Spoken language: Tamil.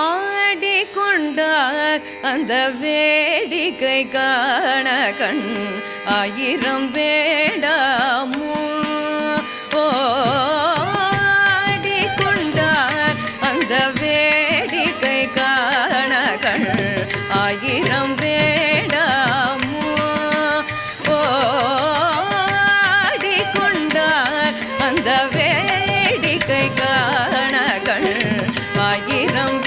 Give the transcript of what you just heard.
ஆடிக்கொண்டார் அந்த வேடிக்கை காண கண் ஆயிரம் வேண்டாமோ ஆடிக்கொண்டார் அந்த வேடிக்கை காண கண் ஆயிரம் வேண்டாமோ ஆடிக்கொண்டார் அந்த வேடிக்கை காண கண் ஆயிரம்